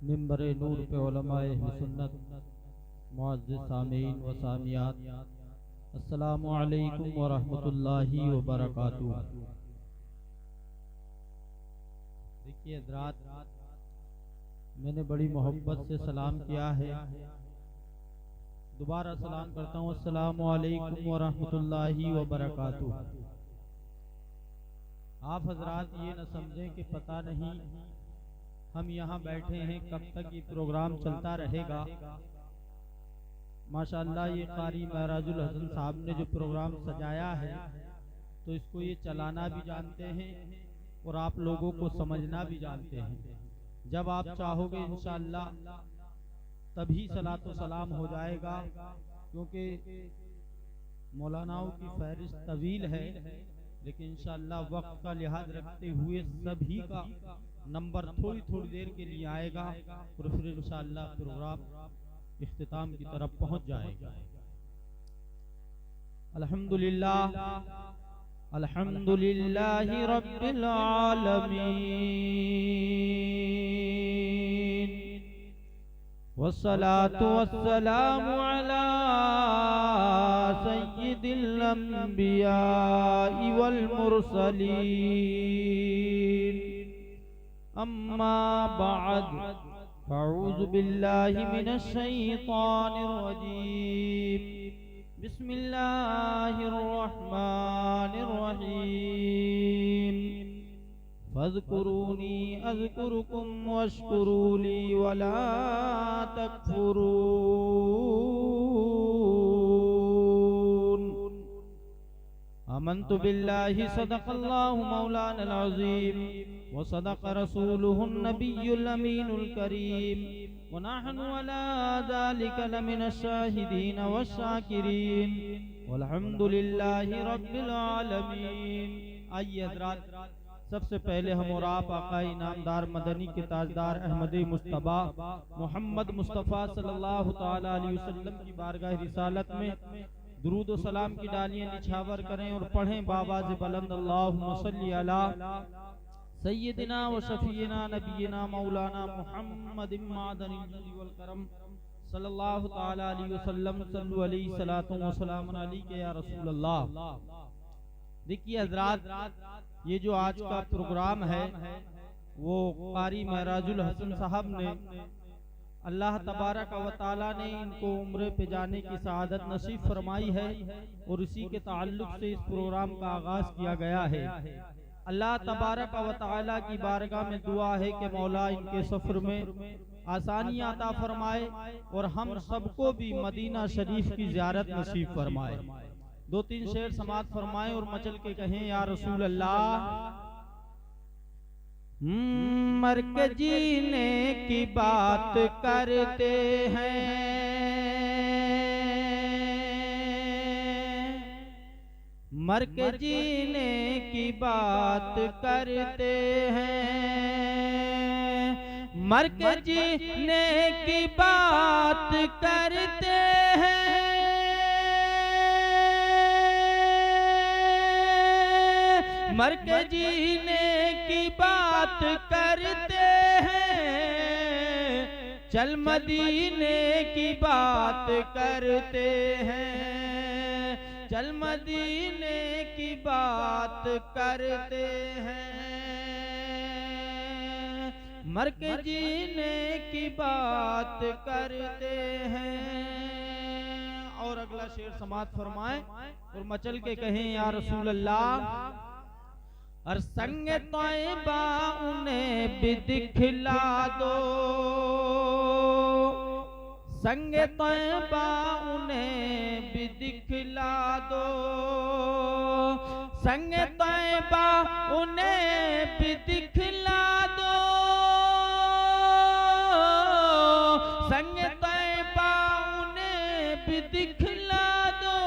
मिंबर नूर पे उलमाए सुन्नत मुअज़्ज़िज़ सामीन व सामियात, अस्सलामु अलैकुम व रहमतुल्लाहि व बरकातुहू। देखिए हज़रात, मैंने बड़ी मोहब्बत से सलाम किया है, दोबारा सलाम करता हूँ, अस्सलामु अलैकुम व रहमतुल्लाहि व बरकातुहू। आप हज़रात ये न समझें कि पता नहीं हम यहाँ बैठे हैं, कब तक ये प्रोग्राम चलता रहेगा। माशाअल्लाह ये कारी महराजुल हसन साहब ने जो प्रोग्राम सजाया है, तो इसको ये चलाना भी जानते हैं और आप लोगों को समझना भी जानते हैं। जब आप चाहोगे इंशाअल्लाह तभी सलातो सलाम हो जाएगा, क्योंकि मौलानाओं की फहरिस्त तवील है, लेकिन इंशाअल्लाह वक्त का लिहाज रखते हुए सभी का नंबर थोड़ी थोड़ी देर के लिए आएगा और फिर इंशाअल्लाह प्रोग्राम इख्तिताम की तरफ पहुंच जाएगा। अल्हम्दुलिल्लाह अल्हम्दुलिल्लाहि रब्बिल आलमीन वस्सलातु वस्सलामु अला सय्यिदिल अंबियाइ वल मुरसलीन, अम्मा बअद, फ़अऊज़ु बिल्लाहि मिनश शैतानिर रजीम, बिस्मिल्लाहिर रहमानिर रहीम, फ़ज़्कुरूनी अज़्कुरुकुम वश्कुरूली वला तकफुरून। आमन्तु बिल्लाहि सदक़ल्लाहु मौलानल अज़ीम व सदक़ रसूलुहुन नबियुल अमीनुल करीम व नहनु अला ज़ालिका लमिनश शाहिदीन वश्शाकिरीन वल्हम्दुलिल्लाहि रब्बिल आलमीन। आइए हज़रात, सबसे पहले हम और आप आका इनामदार मदनी के ताजदार अहमदी मुस्तबा मोहम्मद मुस्तफ़ा सल्लल्लाहु ताला अलैहि वसल्लम की बारगाह रिसालत में दुरूद व सलाम की डालियां निछावर करें और पढ़ें बाबाज़ बुलंद अल्लाहुम्मा सल्ली अला सय्यदिना व शफीना नबीना मौलाना मुहम्मदिन मादनिल जुदी वल करम सल्लल्लाहु ताला अलैहि वसल्लम, सल्लु अलैहि सलातु व सलामुन अलैका या रसूल अल्लाह। देखिए हज़रात, ये जो आज का प्रोग्राम है वो कारी महराजुल हसन साहब ने, अल्लाह तबारक व तआला ने इनको उम्रे पे जाने की सआदत नसीब फरमाई है और इसी के ताल्लुक से इस प्रोग्राम का आगाज किया गया है। अल्लाह तबारक व तआला की बारगाह में दुआ है कि मौला इनके सफर में आसानी अता फरमाए और हम सबको भी मदीना शरीफ की ज़ियारत नसीब फरमाए। दो तीन शेर समात फरमाएं और मचल के कहें या रसूल अल्लाह। मर के जीने की बात करते हैं, मर के जीने की बात करते हैं, मर के जीने की बात करते हैं, मर के जीने की बात करते हैं, चल मदीने की बात करते हैं, चल मदीने की बात करते हैं, मर के जीने की बात करते हैं। और अगला शेर समात फरमाएं और मचल के कहें या रसूल अल्लाह। और संग तौबा उन्हें भी दिखला दो, संग तौबा उन्हें भी दिखला दो, संग तौबा उन्हें भी दिखला दो, संग तौबा उन्हें भी दिखला दो,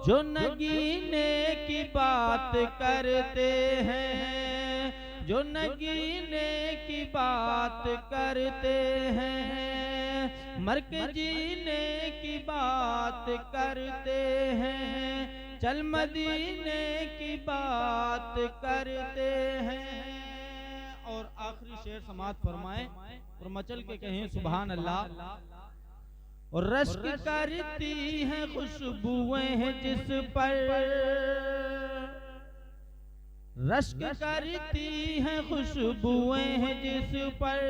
जो नगीने की बात करते हैं, जो नगीने की बात करते हैं, मर के जीने की बात करते हैं, चल मदीने की बात करते हैं। और आखिरी शेर समात फरमाएं और मचल के कहें सुभान अल्लाह। और रश्क करती हैं खुशबुएं हैं जिस पर, रश्क करती हैं खुशबुएं हैं जिस पर,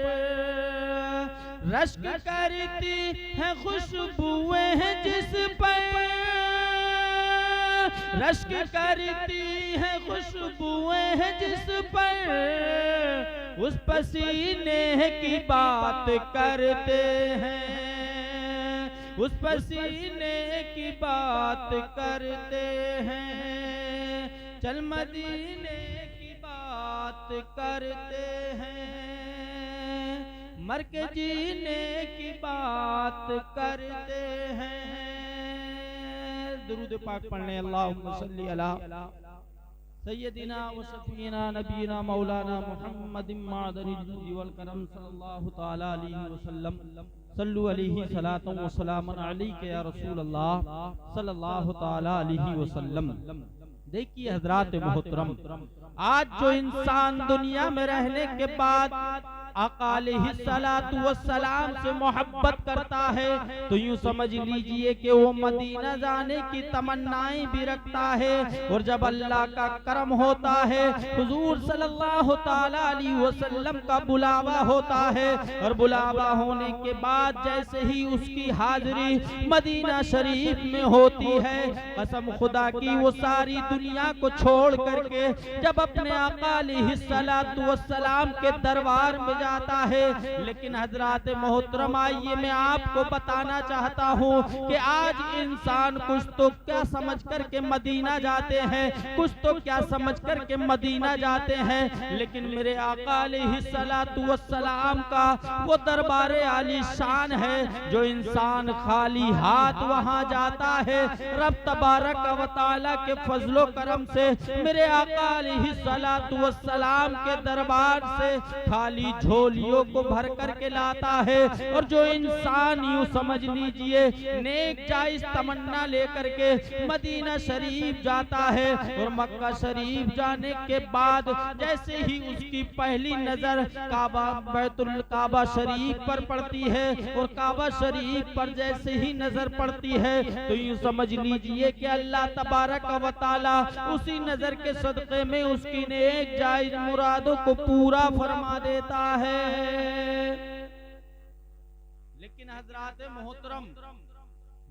रश्क करती हैं खुशबुएं हैं जिस पर, रश्क करती हैं खुशबुएं हैं जिस पर, उस पसीने की बात करते हैं, उस पसीने की बात करते हैं, चल मदीने की बात करते हैं, मर के जीने की बात करते हैं। दुरूद पाक पढ़ने अल्लाहुम्मा सल्ली अला सय्यदिना व शफीना नबीना मौलाना मुहम्मदिन मादनिल वल करम सल्लल्लाहु तआला अलैहि वसल्लम। सल्लु अलैहि सलातन व सलामन अलैका या रसूल अल्लाह सल्लल्लाहु तआला अलैहि वसल्लम। देखिए हजरात मोहतरम, आज जो इंसान दुनिया में रहने के बाद आका अलैहिस्सलातु वस्सलाम से मोहब्बत करता है तो यूं समझ लीजिए कि वो मदीना जाने की तमन्नाएं भी रखता है। और जब अल्लाह का करम होता है, हुजूर सल्लल्लाहु ताला अलैहि वसल्लम का बुलावा होता है, और बुलावा होने के बाद जैसे ही उसकी हाजिरी मदीना शरीफ में होती है, कसम खुदा की वो सारी दुनिया को छोड़ करके जब अपने आका अलैहिस्सलातु वस्सलाम के दरबार में जाता है। लेकिन हजरात मोहतरम, आइए मैं आपको बताना चाहता हूँ कि आज इंसान कुछ तो क्या समझ करके मदीना जाते हैं, कुछ तो क्या समझ करके मदीना जाते हैं, लेकिन मेरे आका अलैहिस्सलातु वस्सलाम का वो दरबारे आलीशान है जो इंसान खाली हाथ वहाँ जाता है। रब तबारक व तआला के फजलो करम से मेरे आका अलैहिस्सलातु वस्सलाम के दरबार से खाली झोलियों को भर करके लाता है। और जो इंसान यूं समझ लीजिए नेक जायज तमन्ना लेकर के मदीना शरीफ जाता है, और मक्का शरीफ जाने के बाद जैसे ही उसकी पहली नजर काबा बैतुल काबा शरीफ पर पड़ती है, और काबा शरीफ पर जैसे ही नजर पड़ती है तो यूं समझ लीजिए कि अल्लाह तबारक व तआला उसी नजर के सदक़े में उसकी नेक जायज मुरादों को पूरा फरमा देता है। लेकिन हजरात मोहतरम,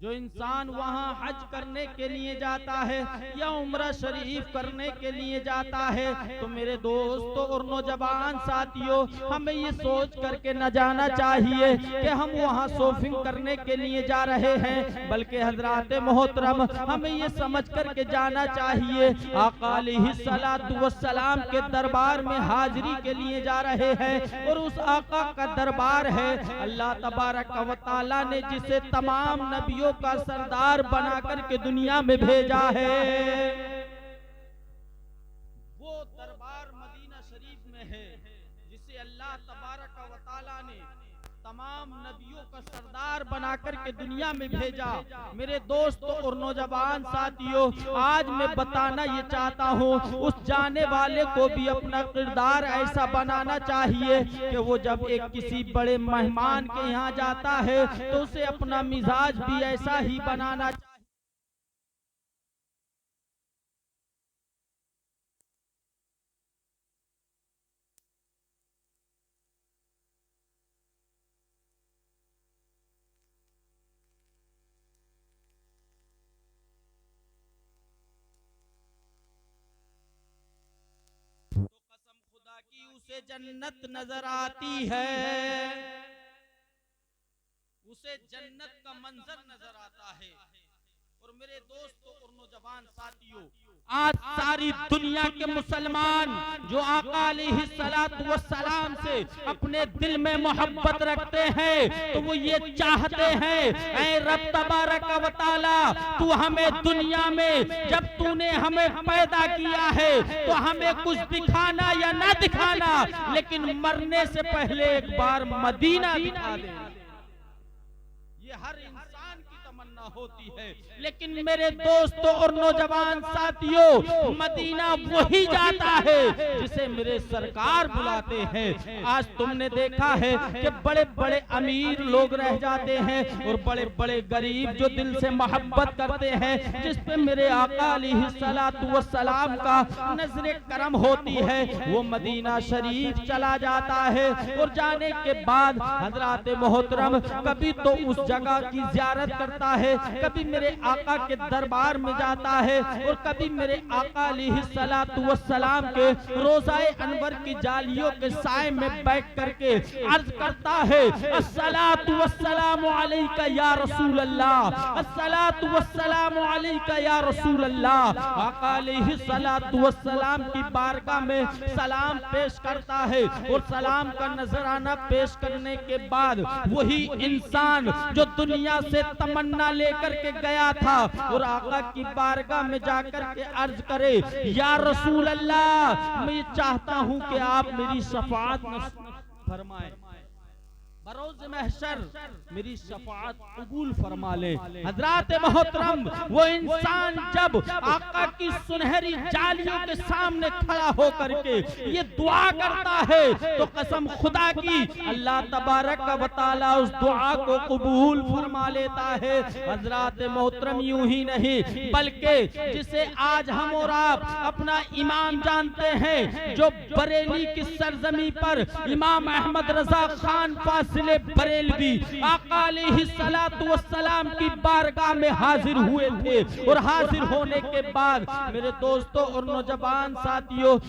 जो इंसान वहाँ हज करने के लिए जाता है या उम्रा शरीफ करने के लिए जाता है, तो मेरे दोस्तों और नौजवान साथियों, हमें ये सोच करके न जाना चाहिए कि हम वहाँ शॉपिंग करने के लिए जा रहे हैं, बल्कि हजरात मोहतरम हमें ये समझ करके जाना चाहिए आका अलैहिस्सलातु वस्सलाम के दरबार में हाजिरी के लिए जा रहे हैं। और उस आका का दरबार है अल्लाह तबारक व तआला ने जिसे तमाम नबियों का सरदार बना करके दुनिया में भेजा है। वो दरबार मदीना शरीफ में है जिसे अल्लाह तबारक व तआला ने तमाम नबियों का सरदार बना करके दुनिया में भेजा। मेरे दोस्तों और नौजवान साथियों, आज मैं बताना ये चाहता हूँ उस जाने वाले को भी अपना किरदार ऐसा बनाना चाहिए कि वो जब एक किसी बड़े मेहमान के यहाँ जाता है तो उसे अपना मिजाज भी ऐसा ही बनाना चाहिए। उसे जन्नत नजर आती है, उसे जन्नत का मंजर नजर आता है। और मेरे दोस्तों और नौजवान साथियों, आज सारी दुनिया के मुसलमान जो आका अलैहिस्सलातु वस्सलाम से अपने दिल में मोहब्बत रखते हैं तो वो ये चाहते हैं, ऐ रब तबारक व तआला, तू हमें दुनिया में जब तूने हमें पैदा किया है तो हमें कुछ दिखाना या ना दिखाना, लेकिन मरने से पहले एक बार मदीना दिखा दे। ये हर इंसान की तमन्ना तमन्ना होती है, लेकिन मेरे दोस्तों और नौजवान साथियों, मदीना वही जाता है जिसे मेरे सरकार बुलाते हैं। आज तुमने देखा है कि बड़े बड़े अमीर लोग रह जाते हैं और बड़े बड़े गरीब जो दिल से मोहब्बत करते हैं, जिस पे मेरे आका अलैहिस्सलातु वस्सलाम का नजरे करम होती है, वो मदीना शरीफ चला जाता है। और जाने के बाद हजरात मोहतरम कभी तो उस जगह की ज़ियारत करता है, कभी मेरे आका के दरबार में जाता है, और कभी मेरे आका अलैहिस्सलातु वस्सलाम के रोज़ाए अनवर की जालियों के साए में बैठ करके अर्ज करता है, अस्सलातु वस्सलामु अलैका या रसूल अल्लाह, अस्सलातु वस्सलामु अलैका या रसूल अल्लाह। आका अलैहिस्सलातु वस्सलाम की बारगाह में सलाम पेश करता है, और सलाम का नजराना पेश करने के बाद वही इंसान जो दुनिया से तमन्ना लेकर के गया था और आका की बारगाह में जाकर के अर्ज करे, या रसूल अल्लाह, मैं चाहता हूं कि आप मेरी शफाअत फरमाएं, बरोज़ महशर मेरी शफाअत कबूल फरमा ले। हजरात मोहतरम, वो इंसान जब आका की सुनहरी जालियों के सामने खड़ा होकर के ये दुआ करता है, तो कसम खुदा की अल्लाह तबारक व तआला उस दुआ को कबूल फरमा लेता है। हजरात मोहतरम, यूं ही नहीं बल्कि जिसे आज हम और आप अपना इमाम जानते हैं, जो बरेली की सरजमी पर इमाम अहमद रजा खान फासिले बरेलवी आका अलैहिस्सलातु वस्सलाम की बारगाह में हाजिर हुए थे, और हाजिर होने के बाद मेरे दोस्तों और नौजवान साथियों,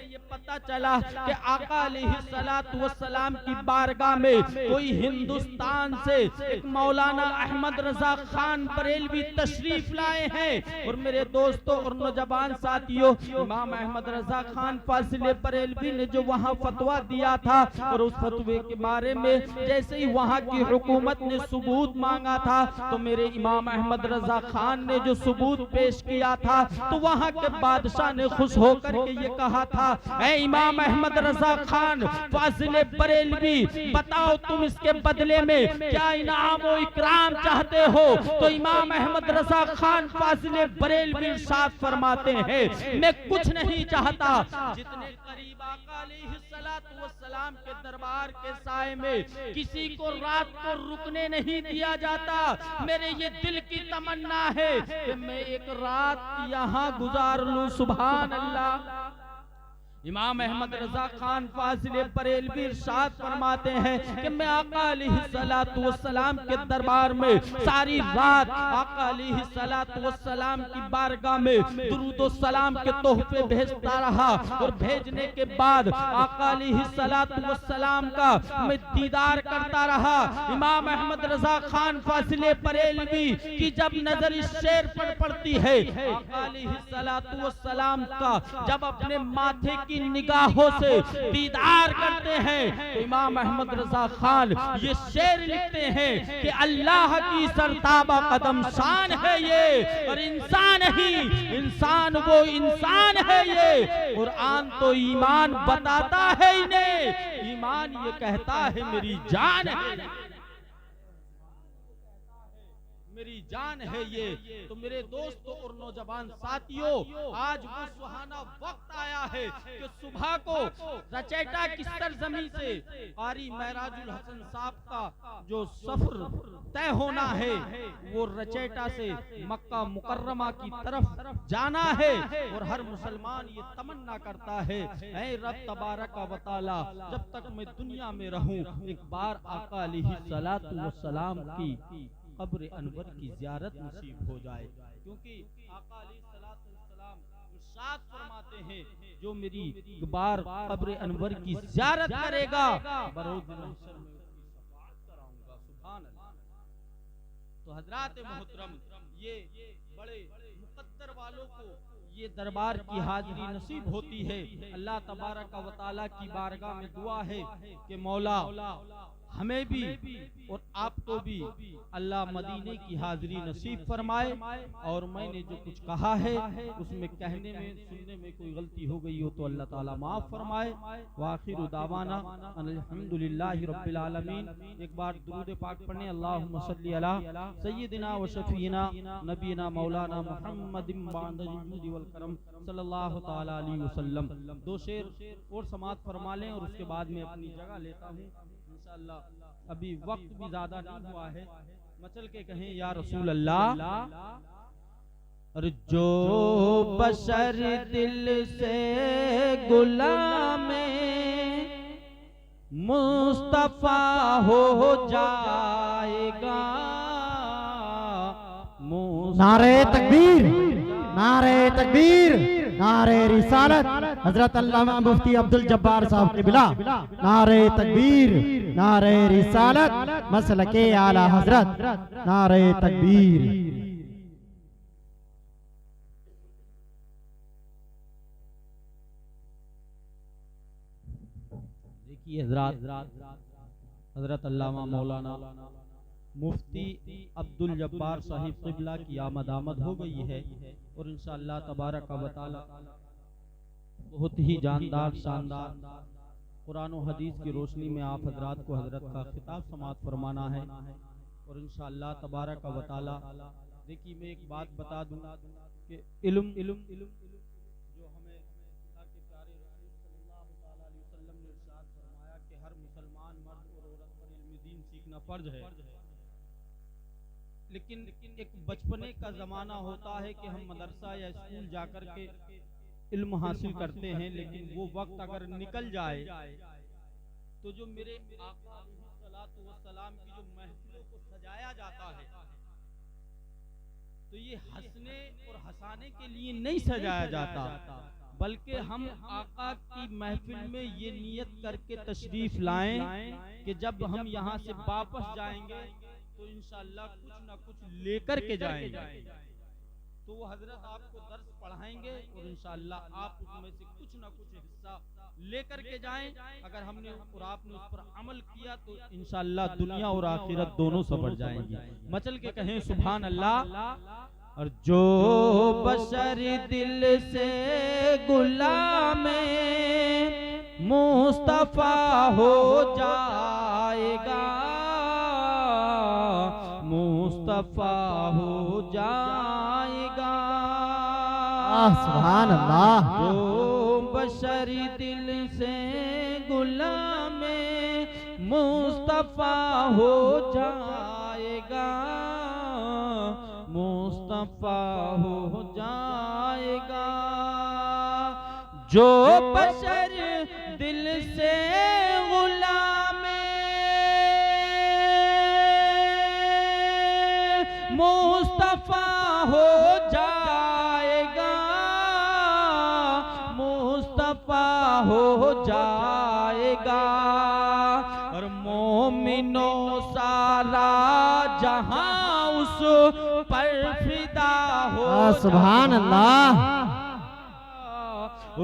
ये पता चला कि आका अलैहिस्सलातु वस्सलाम की बारगाह में कोई हिंदुस्तान से एक मौलाना अहमद रजा खान बरेलवी तशरीफ लाए हैं। और मेरे दोस्तों और नौजवान साथियों, इमाम अहमद रजा खान फासिले बरेलवी ने जो वहाँ फतवा दिया था, और उस फतवे के बारे में जैसे ही वहाँ की हुकूमत ने सबूत मांगा था, तो मेरे इमाम अहमद रजा खान ने जो सबूत पेश किया था, तो वहाँ के बादशाह ने खुश होकर के ये कहा था, ऐ इमाम अहमद रजा खान फासिले बरेलवी, बताओ तुम इसके बदले में क्या इनाम और इकराम चाहते हो? तो इमाम अहमद रजा खान फासिले बरेलवी इरशाद फरमाते हैं, मैं कुछ नहीं चाहता, जितने करीब आका अलैहिस्सलातु वस्सलाम के दरबार के साए में किसी को रात को रुकने नहीं दिया जाता, मेरे ये दिल की तमन्ना है कि मैं एक रात यहाँ गुजार लूं। सुभान अल्लाह। इमाम अहमद रजा खान फासिले बरेलवी इरशाद फरमाते हैं कि मैं आका अलैहिस्सलातु वस्सलाम के दरबार में सारी रात आका अलैहिस्सलातु वस्सलाम की बारगाह में दुरूद व सलाम के तोहफे भेजता रहा, और भेजने के बाद आका अलैहिस्सलातु वस्सलाम का मैं दीदार करता रहा। इमाम अहमद रजा खान फासिले बरेलवी की जब नजर इस शेर पर पड़ती है, आका अलैहिस्सलातु वस्सलाम का जब अपने माथे की निगाहों से दीदार करते हैं, तो इमाम अहमद रजा खान ये शेर लिखते हैं कि अल्लाह की सरताबा कदम शान है ये, और इंसान ही इंसान वो इंसान है ये, और आन तो ईमान बताता है इन्हें, ईमान ये कहता है मेरी जान है, मेरी जान है ये। तो मेरे दोस्तों और नौजवान साथियों, आज वो सुहाना वक्त आया है कि सुबह को रचेटा की सरजमी से कारी महराजुल हसन साहब का जो सफर तय होना है, वो रचेटा से मक्का मुकर्रमा की तरफ जाना है, और हर मुसलमान ये तमन्ना करता है, ऐ रब तबारक व तआला, जब तक मैं दुनिया में रहूं एक बार आका अलैहिस्सलातु वस्सलाम की कब्र अनवर की ज़ियारत नसीब हो जाए, क्योंकि आका अलैहिस्सलातु वस्सलाम इरशाद फरमाते हैं, जो मेरी एक बार कब्र अनवर की ज़ियारत करेगा, बरोज़ महशर में उसकी शफाअत कराऊंगा। सुभान अल्लाह। तो हजरात मोहतरम, ये बड़े मुकद्दर वालों को ये दरबार की हाजिरी नसीब होती है। अल्लाह तबारक व तआला की बारगाह में दुआ है कि मौला हमें भी और आपको भी अल्लाह मदीने की हाजिरी नसीब फरमाए। और मैंने जो कुछ कहा है उसमें कहने में सुनने में कोई गलती हो गई हो तो अल्लाह ताला माफ फरमाए। वाखिर दावाना अल्हम्दुलिल्लाहि रब्बिल आलमीन। एक बार दुरूद पाक पढ़ने, अल्लाहुम्मा सल्ली अला सय्यिदिना व शफीना नबीना मौलाना मुहम्मदिन बांदजूदी वल करम सल्लल्लाहु ताला अलैहि वसल्लम। दो शेर और समाअत फरमा लें और उसके बाद में अपनी जगह लेता हूँ इंशाअल्लाह। अभी वक्त भी ज्यादा नहीं हुआ है, मचल के कहें या रसूल अल्लाह। और जो बशर दिल से गुलाम मुस्तफा हो जाएगा। नारे तकबीर, नारे तकबीर, नारे रिसालत हजरत अल्लामा मुफ्ती अब्दुल जब्बार साहब क़िबला। नारे तकबीर, नारे रिसालत मसलके आला हजरत। नारे तकबीर। देखिए हजरत अल्लामा मौलाना मुफ्ती अब्दुल जब्बार साहिब क़िबला की आमद हो गई है और इंशाअल्लाह तबारक व तआला बहुत ही जानदार शानदार कुरान और हदीस की रोशनी में आप हजरात को हजरत का खिताब समाअत फरमाना है। और इंशाअल्लाह तबारक व तआला देखिए मैं एक बात बता दूं कि इल्म जो हमें अल्लाह के प्यारे रसूल सल्लल्लाहु तआला अलैहि वसल्लम ने इरशाद फरमाया कि हर मुसलमान मर्द और औरत पर इल्म दीन सीखना फर्ज है। लेकिन एक बचपने का जमाना होता है कि हम मदरसा या स्कूल जाकर के इल्म हासिल करते हैं, लेकिन वो वक्त अगर निकल जाए तो जो मेरे आका अलैहिस्सलातु वस्सलाम की जो महफिलों को सजाया जाता है तो ये हंसने और हंसाने के लिए नहीं सजाया जाता, बल्कि हम आका की महफिल में ये नियत करके तशरीफ लाएं कि जब हम यहाँ से वापस जाएंगे तो इंशाअल्लाह कुछ ना कुछ लेकर के जाएंगे। तो वो हजरत आपको दर्स पढ़ाएंगे और इंशाअल्लाह आप उसमें से कुछ ना कुछ हिस्सा लेकर के जाएं। अगर हमने और आपने उस पर अमल किया तो इंशाअल्लाह दुनिया और आखिरत दोनों सबर जाएंगी। मचल के कहें सुभान अल्लाह। और जो बशर दिल से गुलाम मुस्तफा हो जाएगा, मुस्तफा हो जाएगा। सुभान अल्लाह। जो बशरी दिल से गुलाम मुस्तफा हो जाएगा, मुस्तफा हो जाएगा। जो बशर दिल से गुलाम मुस्तफा हो जाएगा, मुस्तफा हो जाएगा। और मोमिनों सारा जहां उस पर फिदा हो, सुभान अल्लाह,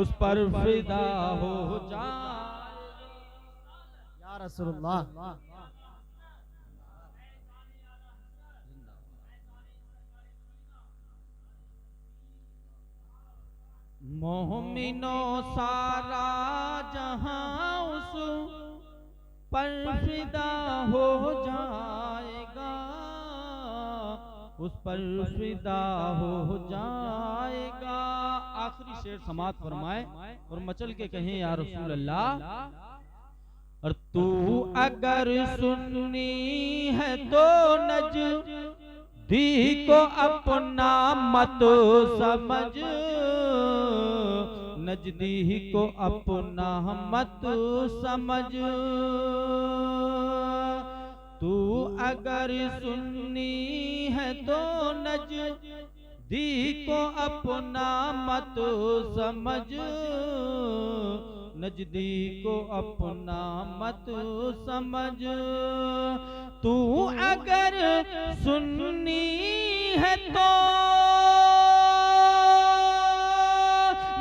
उस पर फिदा हो जाए या रसूलुल्लाह। मोमिनों सारा जहां उस पर फिदा हो जाएगा, उस पर फिदा हो जाएगा। आखिरी शेर समाअत फरमाए और मचल के कहें या रसूल अल्लाह। और तू अगर सुन्नी है तो नजदी को अपना मत समझ, नजदी को अपना मत समझ। तू अगर सुन्नी है तो नजदी को अपना मत समझ, नजदी को अपना मत समझ। तू अगर सुन्नी है तो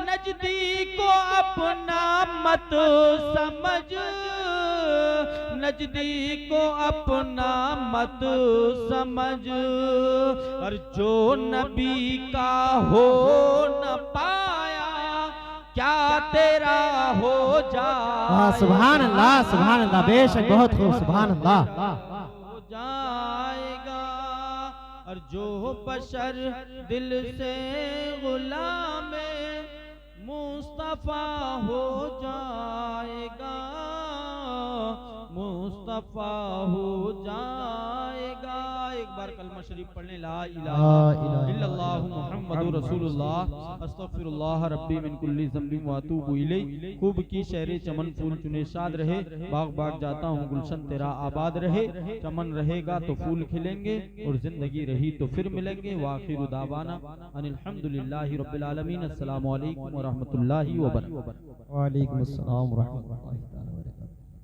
नजदी को अपना मत समझ, नजदीक को अपना मत समझ, और जो नबी का हो न पाया क्या तेरा हो जाए। सुभान अल्लाह, बेशक बहुत खूब, सुभान अल्लाह। हो जाएगा, और जो बशर दिल से गुलाम मुस्तफा हो जाएगा, मुस्तफा हो जाएगा। एक बार कलमा शरीफ पढ़ने, ला इलाहा इल्लल्लाहु मुहम्मदुर रसूलुल्लाह अस्तगफिरुल्लाह रब्बी मिन कुल्ली ज़ंबिन व अतूबु इलैह। खूब की शहरे चमन फूल चुने शाद रहे, बाग बाग जाता हूँ गुलशन तेरा आबाद रहे। चमन रहेगा तो फूल खिलेंगे, और जिंदगी रही तो फिर मिलेंगे। वाखिरु दावाना अनिल हम्दुलिल्लाहि रब्बिल आलमीन। अस्सलामु अलैकुम व रहमतुल्लाहि व बरकातुहू। वालेकुम अस्सलाम व रहमतुल्लाहि।